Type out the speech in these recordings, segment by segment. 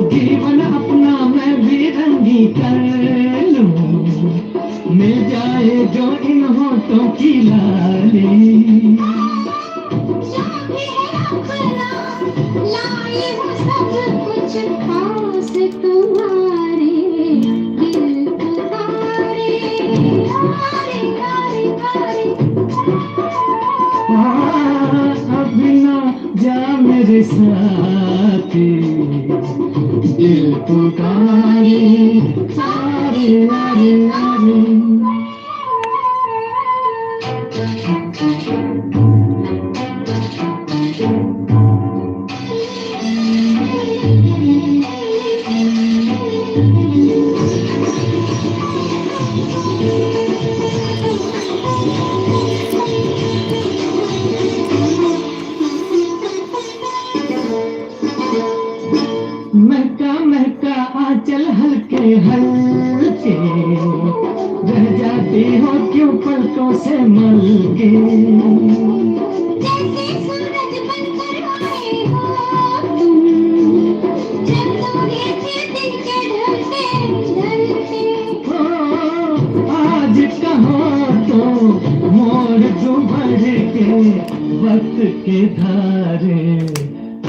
जीवन अपना मैं भी रंगी कर लूं, मिल जाए जो इन होठों की लाली। लाए हो सब कुछ खास तुम्हारे दिल पुकारे, हारे हारे हारे। अब ना जा मेरे साथी, दिल पुकारे, हारे हारे हारे। महका महका आंचल हल्के हल्के, रह जाती हो क्यों पलकों से मल के। जैसे सूरज बनकर आए हो तुम, जब सोए थे दिन के ढलते ढलते। आज कहो तो मोर जो भर के वक्त के धारे,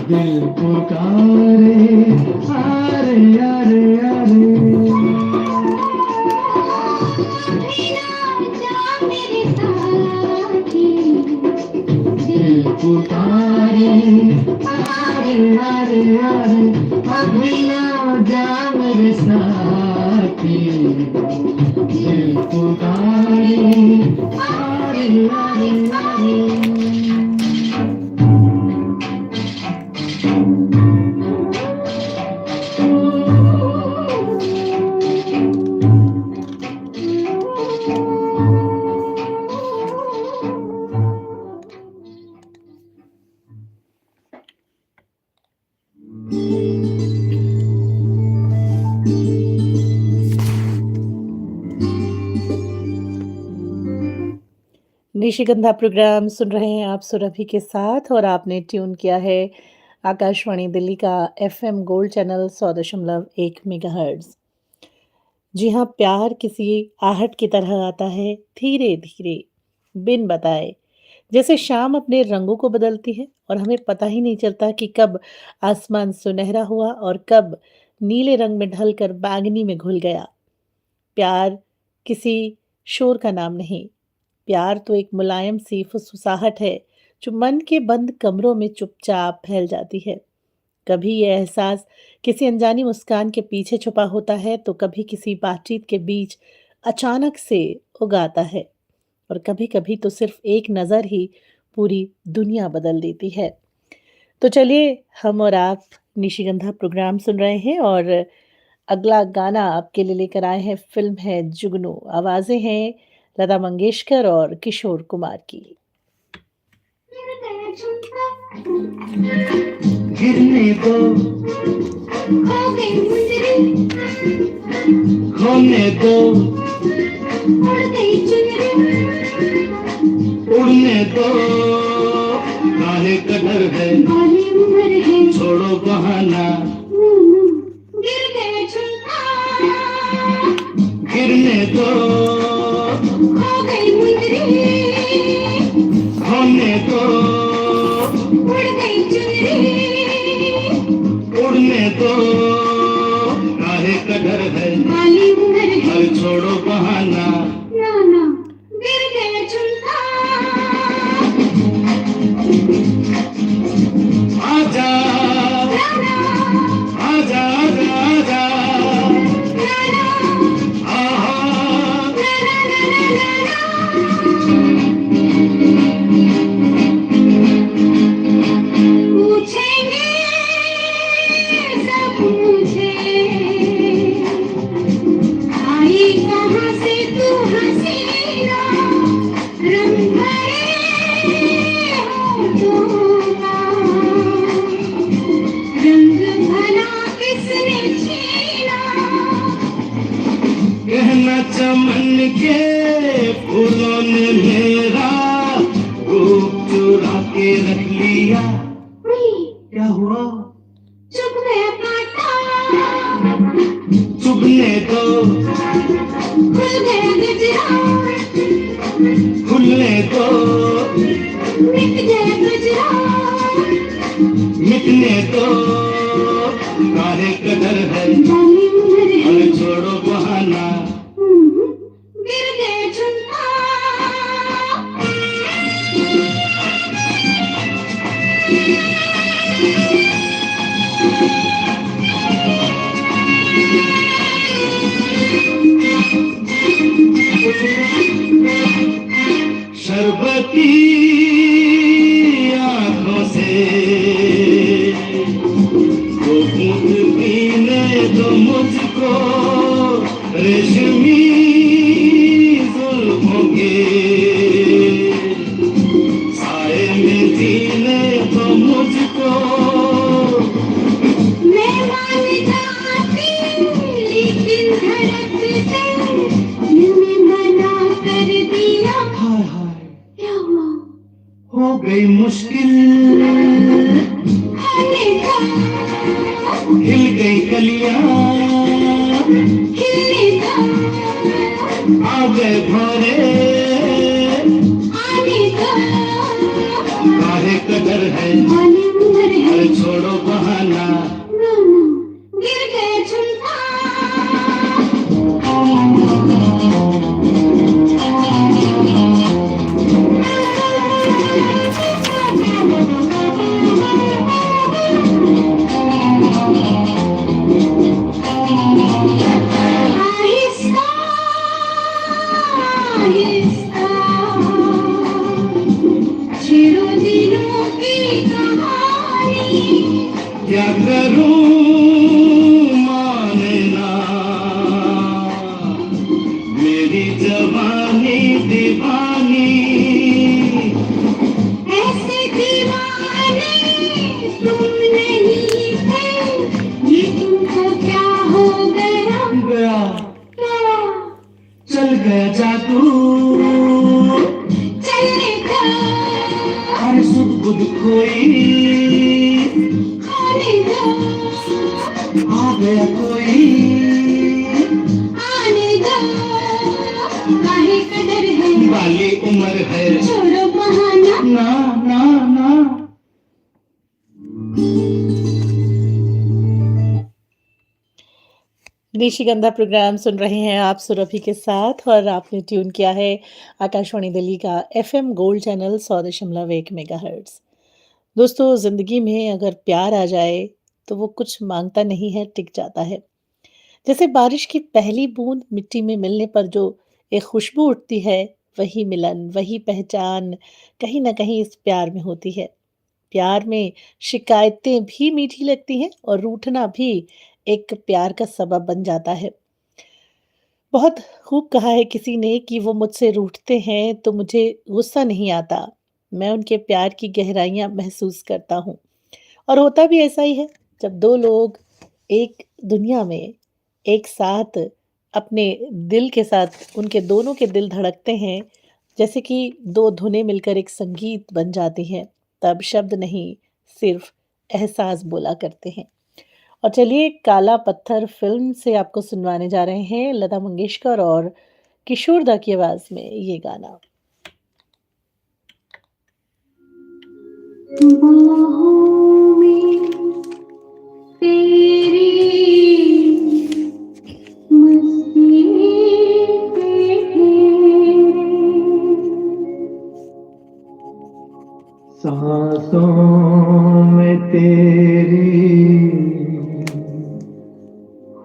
दिल पुकारे, हारे हारे हारे। दिल पुकारे, हारे हारे हारे। अभी ना जा मेरे साथी, दिल पुकारे, हारे हारे हारे। निशिगंधा प्रोग्राम सुन रहे हैं आप सुरभि के साथ और आपने ट्यून किया है आकाशवाणी दिल्ली का एफएम गोल्ड चैनल 100.1 मेगाहर्ट्ज। जी हाँ, प्यार किसी आहट की तरह आता है, धीरे धीरे, बिन बताए, जैसे शाम अपने रंगों को बदलती है और हमें पता ही नहीं चलता कि कब आसमान सुनहरा हुआ और कब नीले रंग में ढलकर बैंगनी में घुल गया। प्यार किसी शोर का नाम नहीं, प्यार तो एक मुलायम सी फुसफुसाहट है जो मन के बंद कमरों में चुपचाप फैल जाती है। कभी यह एहसास किसी अनजानी मुस्कान के पीछे छुपा होता है तो कभी किसी बातचीत के बीच अचानक से उगाता है और कभी कभी तो सिर्फ एक नज़र ही पूरी दुनिया बदल देती है। तो चलिए, हम और आप निशिगंधा प्रोग्राम सुन रहे हैं और अगला गाना आपके लिए लेकर आए हैं। फिल्म है जुगनू, आवाजें हैं लता मंगेशकर और किशोर कुमार की। गिरने दो, खोने दो, उड़ने दो, काहे का डर है, छोड़ो बहाना। गिरने दो, खोने दो, उड़ने दो, काहे का डर है, हर छोड़ो बहाना। आजा आजा आजा चमन के फूलों ने मेरा रूप चुरा के रख लिया। क्या हुआ? चुभ गया कांटा, चुभने दो, खुल गया गजरा, खुलने दो, मिट गया गजरा, मिटने दो। काहे कदर है जाने उधर है, अरे छोड़ो बहाना। गिर गए झुमका। शरबती आंखों से वो घूंट पीने दो मुझको, रेशमी जुल्फों के साए में जीने दो मुझको। मैं मान जाती लेकिन धड़कते दिल में मना कर दिया। हाय हाय क्या हुआ? हो गई मुश्किल, होने का, हिल गई कलियां, खिलने का, आ गए भोरे, आने का, काहे कदर है जाने उधर है, अरे छोड़ो बहाना। गिर गए झुमका। आहिस्ता आहिस्ता छेड़ो दिलों की कहानी। क्या करूं माने ना, मेरी जवानी दीवानी। ऐसे दीवाने तुम नहीं थे, ये तुमको क्या हो गया? गया क्या चल गया जादू, चलने का, हर सुध बुध खोई, खोने का, आ गया कोई। आने का, काहे कदर है, वाली उम्र है छोड़ो बहाना। ना ना ना। निशिगंधा प्रोग्राम सुन रहे हैं आप सुरभि के साथ और आपने ट्यून किया है आकाशवाणी दिल्ली का एफएम गोल्ड चैनल 100.1 मेगाहर्ट्ज। दोस्तों, जिंदगी में अगर प्यार आ जाए तो वो कुछ मांगता नहीं है, टिक जाता है। जैसे बारिश की पहली बूंद मिट्टी में मिलने पर जो एक खुशबू उठती है, वही मिलन, वही पहचान कहीं ना कहीं इस प्यार में होती है। प्यार में शिकायतें भी मीठी लगती हैं और रूठना भी एक प्यार का सबब बन जाता है। बहुत खूब कहा है किसी ने कि वो मुझसे रूठते हैं तो मुझे गुस्सा नहीं आता, मैं उनके प्यार की गहराइयां महसूस करता हूँ। और होता भी ऐसा ही है, जब दो लोग एक दुनिया में एक साथ अपने दिल के साथ उनके दोनों के दिल धड़कते हैं, जैसे कि दो धुनें मिलकर एक संगीत बन जाती हैं, तब शब्द नहीं, सिर्फ एहसास बोला करते हैं। और चलिए, काला पत्थर फ़िल्म से आपको सुनवाने जा रहे हैं लता मंगेशकर और किशोर दा की आवाज़ में ये गाना। बाहों में तेरी मस्ती के घेरे, सांसों में तेरी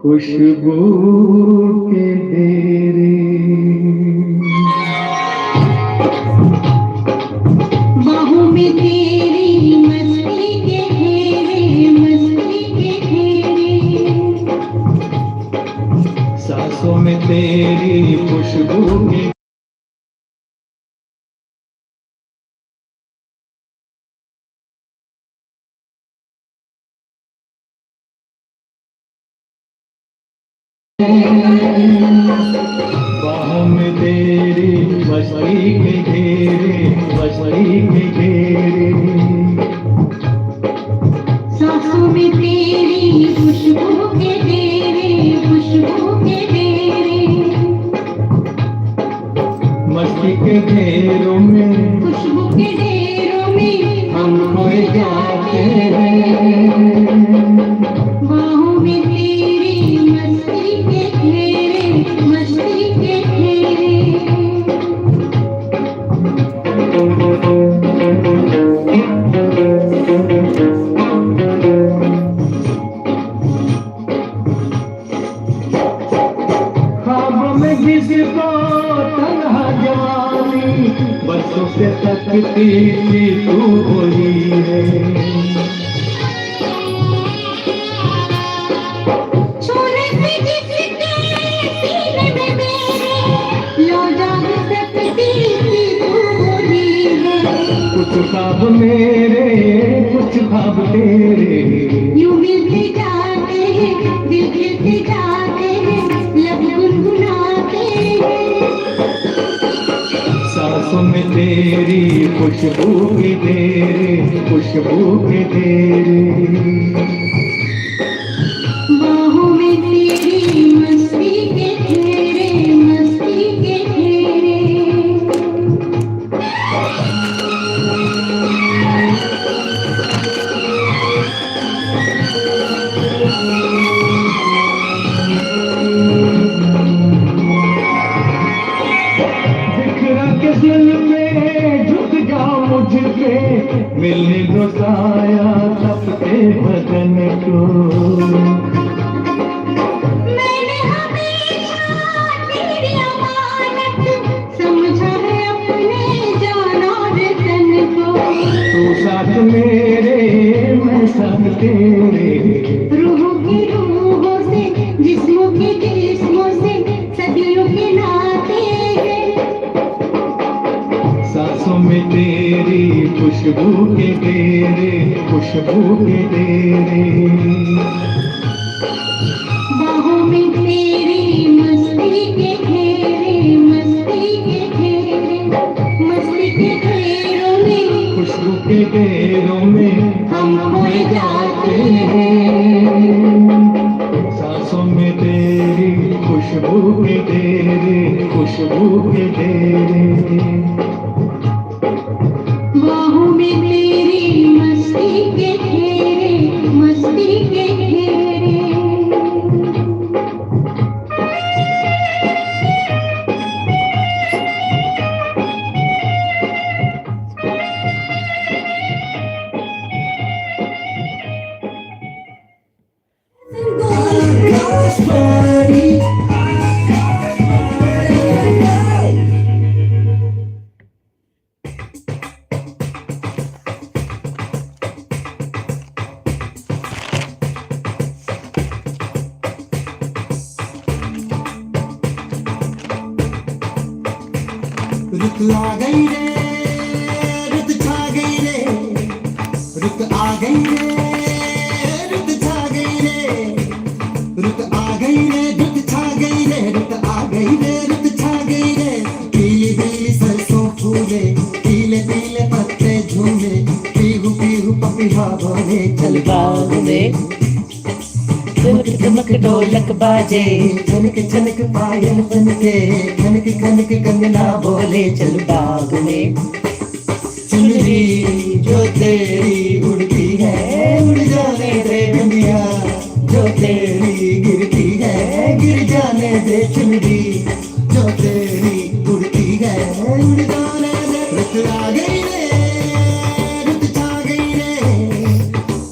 खुशबू के डेरे, बाहों में तेरी मस्ती के घेरे, मस्ती के घेरे, सांसों में तेरी खुशबू की के घेरे, मस्ती के घेरे। सांसों में तेरी खुशबू के डेरे, खुशबू के डेरे। मस्ती के घेरों में, खुशबू के डेरों में हम खोए जाते हैं। बाहों में तेरी मस्ती के घेरे, मस्ती के घेरे। ख्वाब में जिसको तन्हा जवानी, बरसों से तकती थी तू वही है। छूने से जिसके सीने में मेरे लो जाग सकती थी तू वही है। कुछ ख्वाब मेरे, कुछ ख्वाब तेरे, यूं मिलते जाते हैं, दिल खिलते जाते हैं, लब गुनगुनाते हैं। सांसों में तेरी खुशबू के तेरे, खुशबू के तेरे। बाहों में तेरी मस्ती के घेरे, मस्ती के घेरे। बिखरा के दिल में झुक जाओ मुझ पे, मिलने को साया तपते बदन को। मैंने हमेशा तेरी अमानत समझा है अपने जान और तन को। तू साथ मेरे, मैं साथ तेरे, रूहों की रूहों से, जिस्मों की जिस्मों से, सदियों के नाते हैं। सांसों में तेरी खुशबू के तेरे, खुशबू के तेरे। बाहों में तेरी मस्ती के घेरे, मस्ती के घेरे। मस्ती के घेरों में, खुशबू के घेरों में हम खोए जाते हैं। सांसों में तेरी खुशबू के तेरे, खुशबू के तेरे। बाहों में तेरी मस्ती के घेरे, मस्ती के घेरे। रुत आ गई रे, रुत छा गई रे, रुत आ गई रे, रुत छा गई रे, रुत आ गई रे, रुत छा गई रे, रुत आ गई रे, रुत छा गई रे। पीली पीली सरसों फूले, पीले पीले पत्ते झूले, पीहू पीहू पपीहा बोले, चल बाग में धमक धमक ढोलक बाजे, छनक छनक पायल बनके, खनक खनक कंगना बोले, चल बाग में। चुनरी जो तेरी उड़ती है, उड़ जाने दे दुनिया, जो तेरी गिरती है, गिर जाने दे चुनरी, जो तेरी उड़ती है, उड़ जाने दे। रुत आ गई रे, रुत छा गई रे,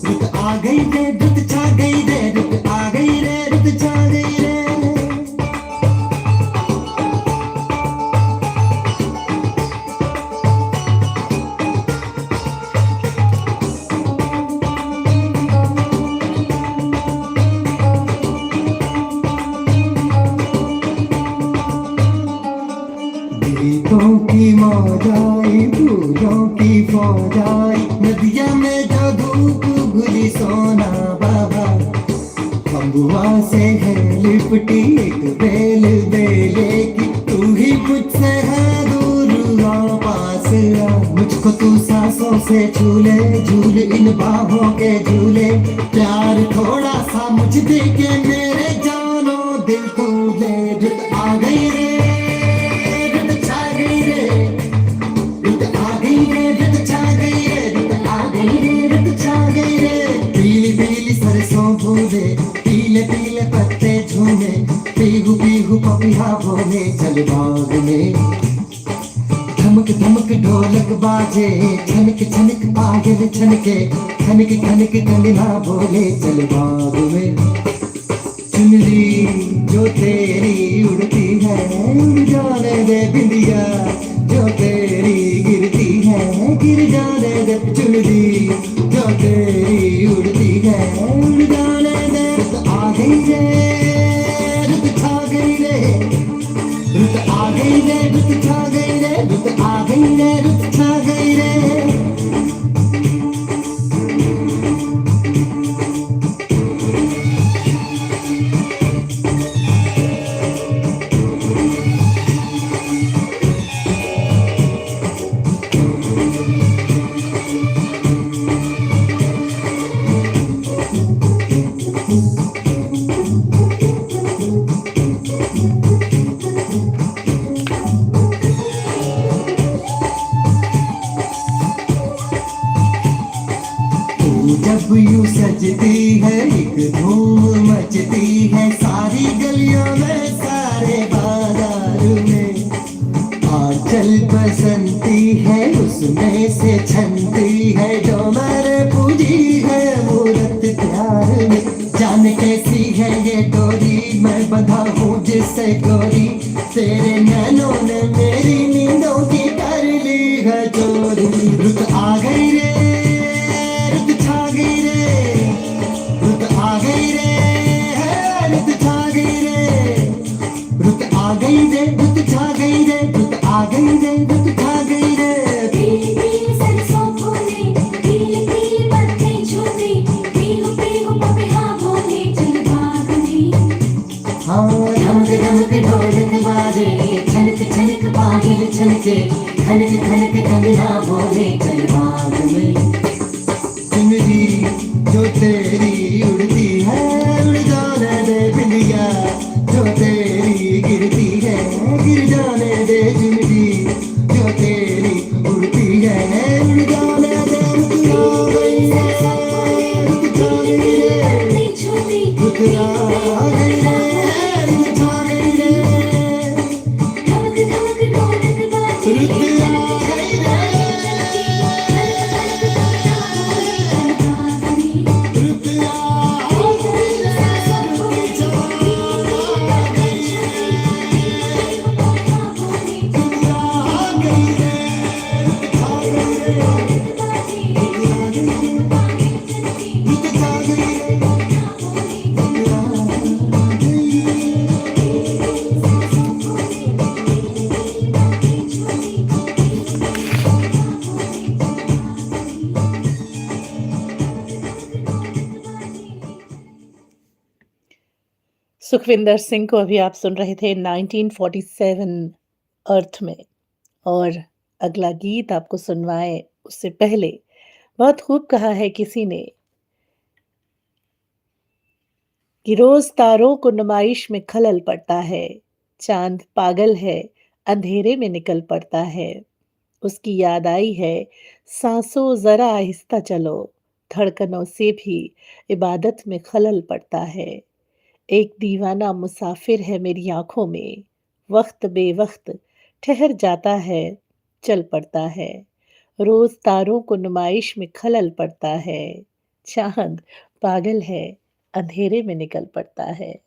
रुत आ गई रे, रुत छा गई रे, रुत आ गई रे, रुत छा गई रे। गीतों की मौज आई, फूलों की फौज आई, नदिया में जो धूप घुली सोना बाबा, बम्बुआ से है लिपटी एक बेल बेले की, तू ही मुझसे है दूर मुझको तू सांसों से झूले झूल इन बाहों के झूले प्यार थोड़ा सा मुझ दे के मेरे जानो दिल तू ले रुत आ गई रे रुत छा गई रे रुत आ गई रे रुत छा गई रे रुत आ गई रे रुत छा गई रे पीली पीली सरसों भूले पीले पीले पत्ते झूले पीहू पीहू पपिया बोले चल बाग में धमक धमक ढोलक बाजे छनक छनक पायल छनके खनक खनक कंगना बोले चल बाग में चुनरी जो तेरी उड़ती है उड़ जाने दे बिंदिया जो तेरी गिरती है गिर जाने दे चुनरी जो तेरी उड़ती है उड़ जाने दे रुत आ गई रे रुत छा गई रे रुत आ गई रे रुत छा गई रे रुत आ गई रे रुत छा गई रे जब यूं सजती है एक धूम मचती है सारी गलियों में सारे बाजार में आंचल बसंती है उसमें से छनती है जो मैंने पूजी है मूरत प्यार में जान कैसी है ये डोरी मैं बंधा हूँ जिससे गोरी तेरे नैनों ने मेरी नींदों की कर ली है चोरी रुत आ गई रे रुत छा गई रे रुत आ गई रे रुत छा गई रे रुत आ गई रे रुत छा गई रे रुत आ गई रे रुत छा गई रे पीली पीली सरसों फूले पीले पीले पत्ते झूले पीहू पीहू पपिया बोले चल बाग में हाँ धमक धमक ढोलक बाजे छनक छनक पायल छनके खनक खनक कंगना बोले चल बाग में चुनरी जो तेरी उड़ती है उड़ जाने दे बिंदिया जो तेरी गिरती है गिर जाने दे चुनरी जो तेरी उड़ती है उड़ जाने दे रुत आ गई रे रुत आ गई रे झूले रुत आ गई रे रुत आ गई रे धमक धमक ढोलक बाजे रुत आ गई रे सुखविंदर सिंह को अभी आप सुन रहे थे 1947 अर्थ में। और अगला गीत आपको सुनवाए उससे पहले बहुत खूब कहा है किसी ने कि रोज तारों को नुमाइश में खलल पड़ता है, चांद पागल है अंधेरे में निकल पड़ता है, उसकी याद आई है सांसों जरा आहिस्ता चलो, धड़कनों से भी इबादत में खलल पड़ता है। एक दीवाना मुसाफिर है मेरी आंखों में, वक्त बेवक्त ठहर जाता है, चल पड़ता है, रोज तारों को नुमाइश में खलल पड़ता है, चांद पागल है अंधेरे में निकल पड़ता है।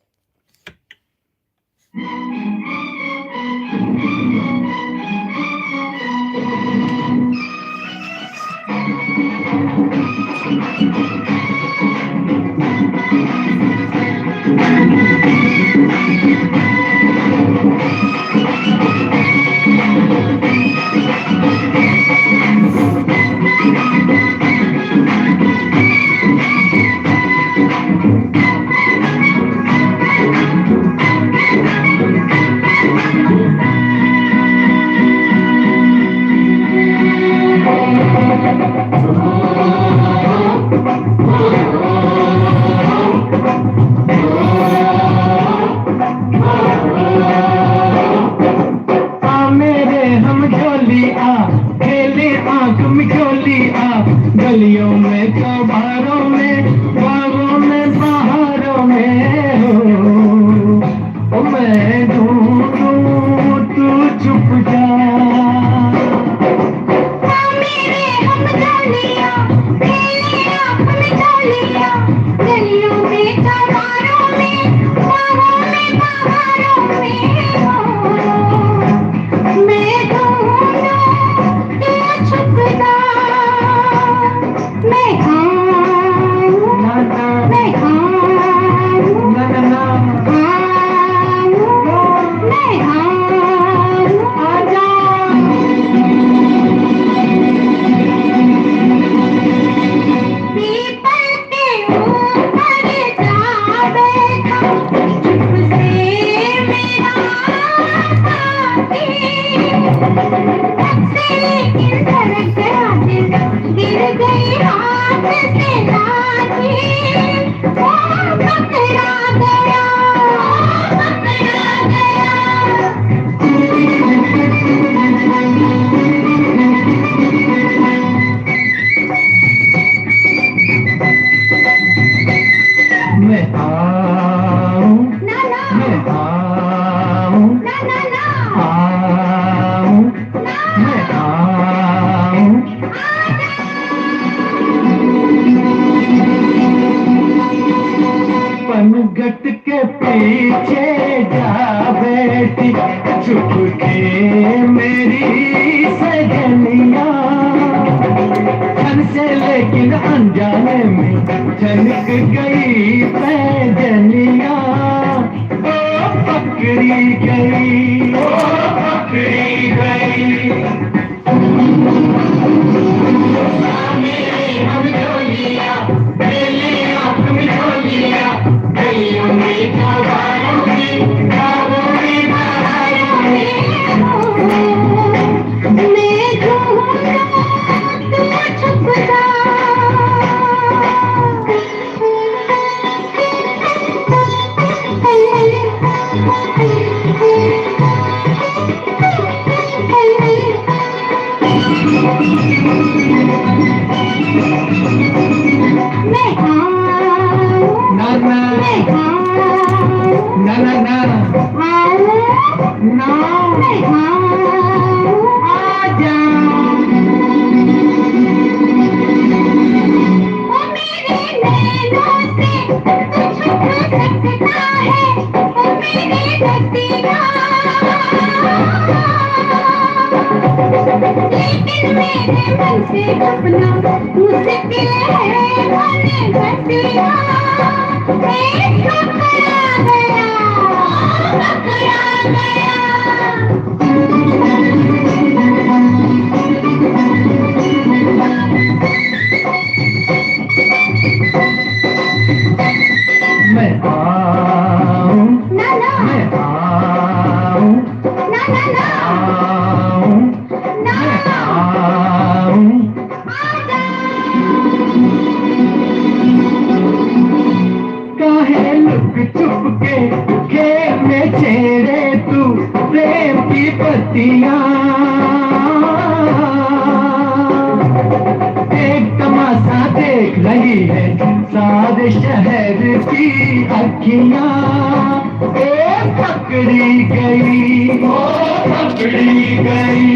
मैं ढूंढूं तू चुप जा मेरे हम डालियां खेले अपने डालियां गलियों में कबारों में बाहों में बहारों में मैं ढूंढूं तू छुप जा मैं आऊं ना ना मैं आऊं ना ना ना मैं आऊं आजा पीपल के ऊपर जा बैठा चुप से मेरा साथी से लेकिन धड़क दिल गिर गई हाथ से लाठी वो पकड़ा गया मैं आऊं ना ना मैं आऊं ना ना ना आऊं मैं आऊं पनघट के पीछे जा बैठी चुप के मेरी सजनिया छन से लेकिन अनजाने में छनक गई पैजनिया ओ पकड़ी गई ओ पकड़ी गई हम डोलिया बेलिया तुम डोलिया गलियों में कबारों में बाहों में बहारों में मैं ढूंढूं तू छुप जा मैं आऊं ना ना मैं आऊं ना ना ना आऊं ना मैं आऊं आजा ओ मेरे नैनों से तू छुप सकता है ओ मेरे दतिया लेकिन मेरे मन से अपना मुश्किल है मन बतिया मैं पकड़ा गया मैं आऊं ना ना मैं आऊं ना ना ना आऊं ना मैं आऊं काहे लुक चुप के खेल में छेड़े तू प्रेम की पत्तियां एक तमाशा देख रही है सारे शहर की अखियां ए पकड़ी गई ओ पकड़ी गई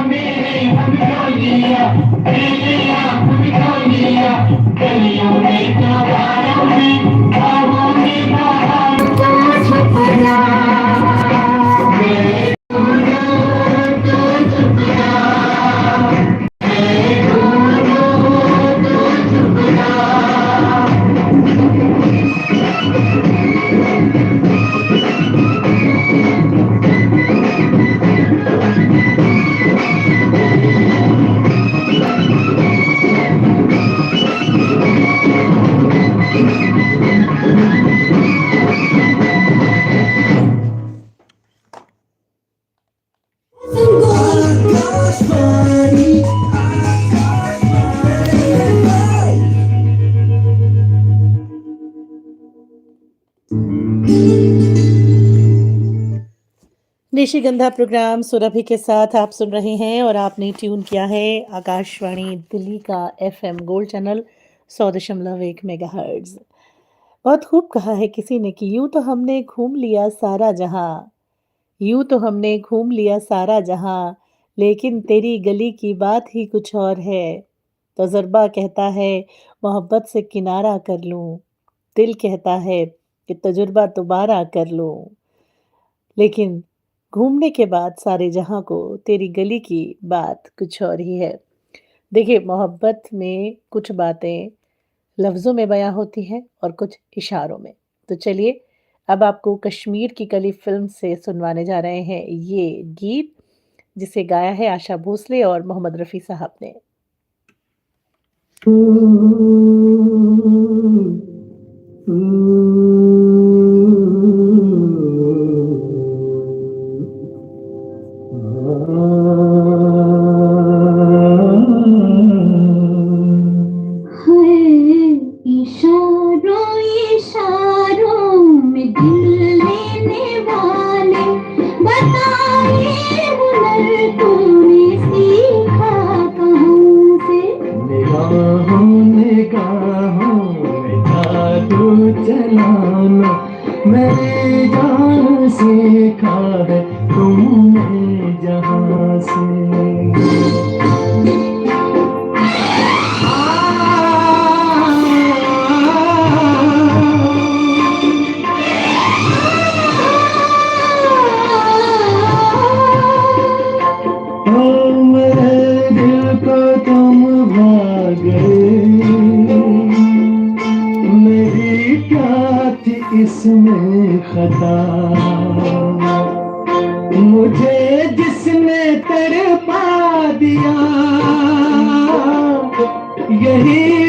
मेरे हम डोलिया बेलिया हम डोलिया गलियों में कबारों में बाहों में बहारों तू छुप जा में निशिगंधा प्रोग्राम सुरभि के साथ आप सुन रहे हैं और आपने ट्यून किया है आकाशवाणी दिल्ली का एफएम गोल्ड चैनल 100.1 मेगाहर्ट्ज। बहुत खूब कहा है किसी ने कि यूं तो हमने घूम लिया सारा जहां, यूं तो हमने घूम लिया सारा जहां, लेकिन तेरी गली की बात ही कुछ और है। तजर्बा कहता है मोहब्बत से किनारा कर लूं, दिल कहता है कि तजुर्बा दोबारा कर लूं, लेकिन घूमने के बाद सारे जहां को तेरी गली की बात कुछ और ही है। देखिए, मोहब्बत में कुछ बातें लफ्ज़ों में बयां होती हैं और कुछ इशारों में। तो चलिए, अब आपको कश्मीर की कली फ़िल्म से सुनवाने जा रहे हैं ये गीत, जिसे गाया है आशा भोसले और मोहम्मद रफ़ी साहब ने। है इशारों इशारों में दिल लेने वाले, बताइए हुनर तूने सीखा कहाँ से? निगाहों निगाहों में जादू चलाना मेरी जान सीखा है तुमने जहाँ से। ओ मेरे दिल को तुम भा गए, मेरी क्या थी इसमें खता, मुझे जिसने तड़पा दिया यही